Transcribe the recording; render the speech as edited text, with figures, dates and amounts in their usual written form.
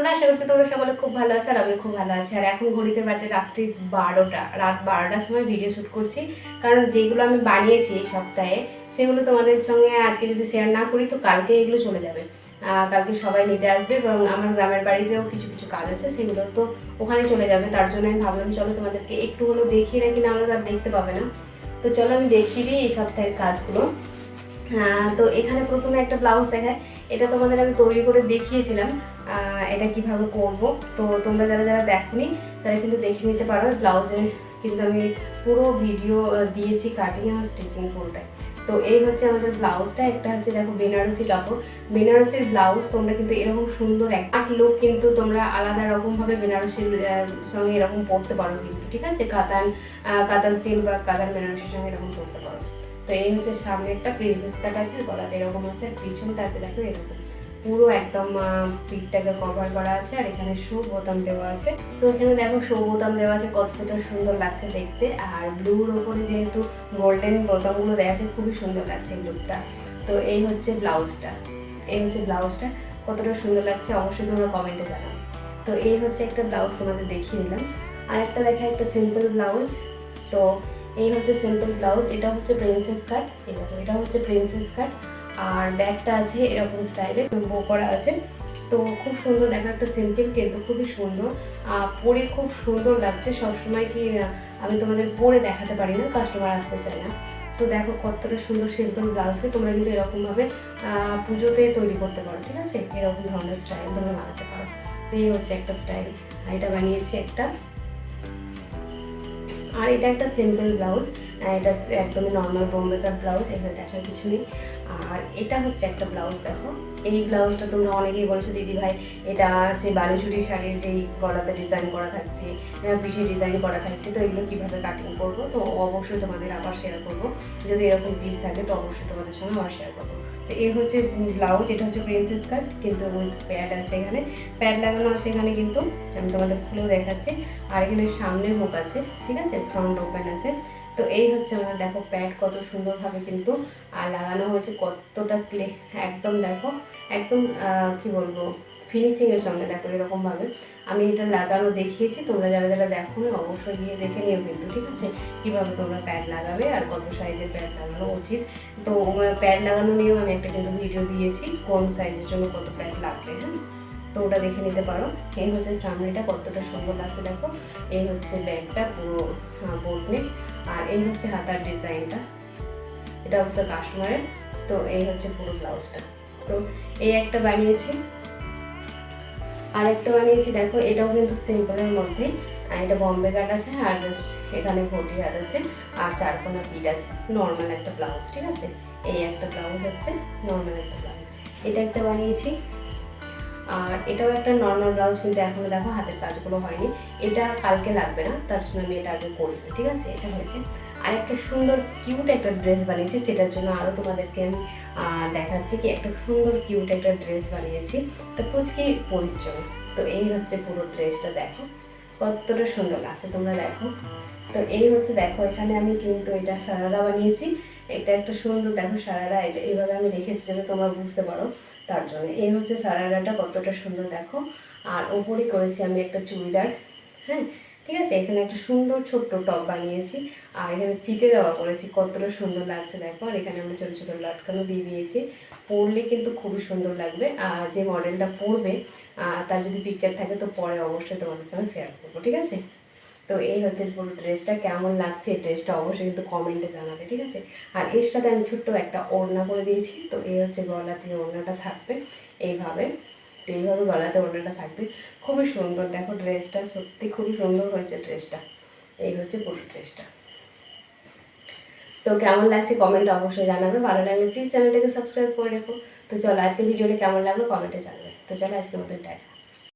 তোমরা আশা করছি তোমরা সকলে খুব ভালো আছো আর আমি খুব ভালো আছি। আর এখন ঘড়িতে বাজে রাত্রি 12টা, রাত 12টার সময় ভিডিও শ্যুট করছি, কারণ যেগুলো আমি বানিয়েছি এই সপ্তাহে সেগুলো তোমাদের সঙ্গে আজকে যদি শেয়ার না করি তো কালকে এগুলো চলে যাবে। কালকে সবাই নিতে আসবে এবং আমার গ্রামের বাড়িতেও কিছু কিছু কাজ আছে, সেগুলো তো ওখানে চলে যাবে। তার জন্য আমি ভাবলাম চলো তোমাদেরকে একটু হলেও দেখিয়ে রাখি, না আমরা আর দেখতে পাবে না। তো চলো আমি দেখিয়ে দিই এই সপ্তাহের কাজগুলো। তো এখানে প্রথমে একটা ব্লাউজ দেখায়, এটা তোমাদের আমি তৈরি করে দেখিয়েছিলাম এটা কিভাবে করব। তো তোমরা যারা যারা দেখোনি তারা কিন্তু দেখে নিতে পারো। ব্লাউজের কিন্তু আমি পুরো ভিডিও দিয়েছি, কাটিং আর স্টিচিং পুরোটাই। তো এই হচ্ছে আমাদের ব্লাউজটা। একটা হচ্ছে দেখো বেনারসি কাপড়, বেনারসির ব্লাউজ তোমরা কিন্তু এরকম সুন্দর একটা লুক কিন্তু তোমরা আলাদা রকমভাবে বেনারসির সঙ্গে এরকম পরতে পারো কিন্তু, ঠিক আছে। কাতান সিল্ক বা কাতান বেনারসির সঙ্গে এরকম পরতে পারো। তো এই হচ্ছে সামনে একটা প্রিন্সেস কাট আছে, গলাতে এরকম আছে, আর পিছনটা আছে দেখো এরকম পুরো একদম পিঠটাকে কভার করা আছে, আর এখানে শো বোতাম দেওয়া আছে। তো এখানে দেখো শো বোতাম দেওয়া আছে, কতটা সুন্দর লাগছে দেখতে। আর ব্লুর ওপরে যেহেতু গোল্ডেন বোতামগুলো দেওয়া আছে, খুবই সুন্দর লাগছে এই লুকটা। তো এই হচ্ছে ব্লাউজটা, এই হচ্ছে ব্লাউজটা কতটা সুন্দর লাগছে অবশ্যই তোমরা কমেন্টে জানাও। তো এই হচ্ছে একটা ব্লাউজ তোমাদের দেখিয়ে দিলাম। আর একটা দেখা একটা সিম্পল ব্লাউজ। তো এই হচ্ছে সিম্পল ব্লাউজ, এটা হচ্ছে প্রিন্সেস কাট, এটা হচ্ছে প্রিন্সেস কাট। আর ব্যাগটা আছে এরকম স্টাইলে বো করা আছে। তো খুব সুন্দর দেখো, একটা সিম্পল কিন্তু খুবই সুন্দর, পরে খুব সুন্দর লাগছে। সবসময় কি আমি তোমাদের পরে দেখাতে পারি না, কাস্টমার আসতে চায় না। তো দেখো কতটা সুন্দর সিম্পল ব্লাউজকে তোমরা কিন্তু এরকমভাবে পুজোতে তৈরি করতে পারো, ঠিক আছে। এরকম ধরনের স্টাইল তোমরা বানাতে পারো। এই হচ্ছে একটা স্টাইল, এটা বানিয়েছি একটা। আর এটা একটা সিম্পল ব্লাউজ, এটা একদমই নর্মাল বোম্বে কাট ব্লাউজ, এখানে দেখার কিছু নেই। আর এটা হচ্ছে একটা ব্লাউজ দেখো, এই ব্লাউজটা তোমরা অনেকেই বলেছো দিদি ভাই এটা সেই বালুচুরি শাড়ির যেই গলাতে ডিজাইন করা থাকছে, পিঠে ডিজাইন করা থাকছে, তো এগুলো কীভাবে কাটিং করবো। তো অবশ্যই তোমাদের আবার শেয়ার করবো, যদি এরকম পিস থাকে তো অবশ্যই তোমাদের সঙ্গে আবার শেয়ার করবো। তো এই হচ্ছে ব্লাউজ, এটা হচ্ছে প্রিন্সেস কাট কিন্তু উইথ প্যাড আছে, এখানে প্যাড লাগানো আছে এখানে, কিন্তু আমি তোমাদের খুলেও দেখাচ্ছি। আর এখানে সামনে হুক আছে, ঠিক আছে, ফ্রন্ট ওপেন আছে। তো এই হচ্ছে আমাদের দেখো প্যাড কত সুন্দরভাবে কিন্তু আর লাগানো হয়েছে, কতটা একদম দেখো একদম কি বলবো ফিনিশিংয়ের সঙ্গে দেখো এরকমভাবে আমি এটা লাগানো দেখিয়েছি। তোমরা যারা যারা দেখো না অবশ্যই গিয়ে দেখে নিও কিন্তু, ঠিক আছে, কীভাবে তোমরা প্যাড লাগাবে আর কত সাইজের প্যাড লাগানো উচিত। তো প্যাড লাগানো নিয়েও আমি একটা কিন্তু ভিডিও দিয়েছি, কোন সাইজের জন্য কত প্যাড লাগবে, হ্যাঁ, তো ওটা দেখে নিতে পারো। এই হচ্ছে সামনেটা কতটা সুন্দর লাগছে দেখো। এই হচ্ছে ব্যাগটা পুরো বোট নেক। আর এই হচ্ছে হাতার ডিজাইনটা, এটা হচ্ছে কাশ্মীরের। তো এই হচ্ছে পুরো ব্লাউজটা। তো এই একটা বানিয়েছি, আর একটা বানিয়েছি দেখো, এটাও কিন্তু সিম্পলের মধ্যেই। এটা বম্বে কাট আছে, আর জাস্ট এখানে ঘটি হাত আছে, আর চারকোনা পিঠ আছে, নর্মাল একটা ব্লাউজ, ঠিক আছে। এই একটা ব্লাউজ হচ্ছে নর্মাল একটা ব্লাউজ। এটা একটা বানিয়েছি, আর এটাও একটা নর্মাল ব্লাউজ, কিন্তু এখনো দেখো হাতের কাজগুলো হয়নি। এটা কালকে লাগবে না, তার জন্য আমি এটা আগে করবো, ঠিক আছে। এটা হয়েছে। আর একটা সুন্দর কিউট একটা ড্রেস বানিয়েছি, সেটার জন্য আরও তোমাদেরকে আমি দেখাচ্ছি কি একটা সুন্দর কিউট একটা ড্রেস বানিয়েছি, তো পুচকি পরিচয়। তো এই হচ্ছে পুরো ড্রেসটা দেখো কতটা সুন্দর লাগছে, তোমরা দেখো। তো এই হচ্ছে দেখো, এখানে আমি কিন্তু এটা সারারা বানিয়েছি। এটা একটা সুন্দর দেখো সারারা, এটা এইভাবে আমি রেখেছি যাতে তোমরা বুঝতে পারো, তার জন্য। এই হচ্ছে সারারাটা কতটা সুন্দর দেখো। আর ওপরে করেছি আমি একটা চুড়িদার, হ্যাঁ, ঠিক আছে। এখানে একটা সুন্দর ছোট্ট টপ বানিয়েছি, আর এখানে ফিতে দেওয়া করেছি, কতটা সুন্দর লাগছে দেখো। আর এখানে আমরা ছোটো ছোটো লটকানো দিয়ে দিয়েছি, পরলে কিন্তু খুবই সুন্দর লাগবে। আর যে মডেলটা পরবে তার যদি পিকচার থাকে তো পরে অবশ্যই তোমাদের সঙ্গে শেয়ার করবো, ঠিক আছে। তো এই হচ্ছে পুরো ড্রেসটা, কেমন লাগছে এই ড্রেসটা অবশ্যই কিন্তু কমেন্টে জানাবে, ঠিক আছে। আর এর সাথে আমি ছোট্ট একটা ওড়না করে দিয়েছি। তো এই হচ্ছে গলাতে ওড়নাটা থাকবে এইভাবে, তো এইভাবে গলাতে ওড়নাটা থাকবে, খুবই সুন্দর দেখো ড্রেসটা, সত্যি খুবই সুন্দর হয়েছে ড্রেসটা। এই হচ্ছে পুরো ড্রেসটা। তো কেমন লাগছে কমেন্টে অবশ্যই জানাবে, ভালো লাগলে প্লিজ চ্যানেলটাকে সাবস্ক্রাইব করে রেখো। তো চলো আজকে ভিডিওটা কেমন লাগলো কমেন্টে জানাবে। তো চলো আজকে মতো টাটা।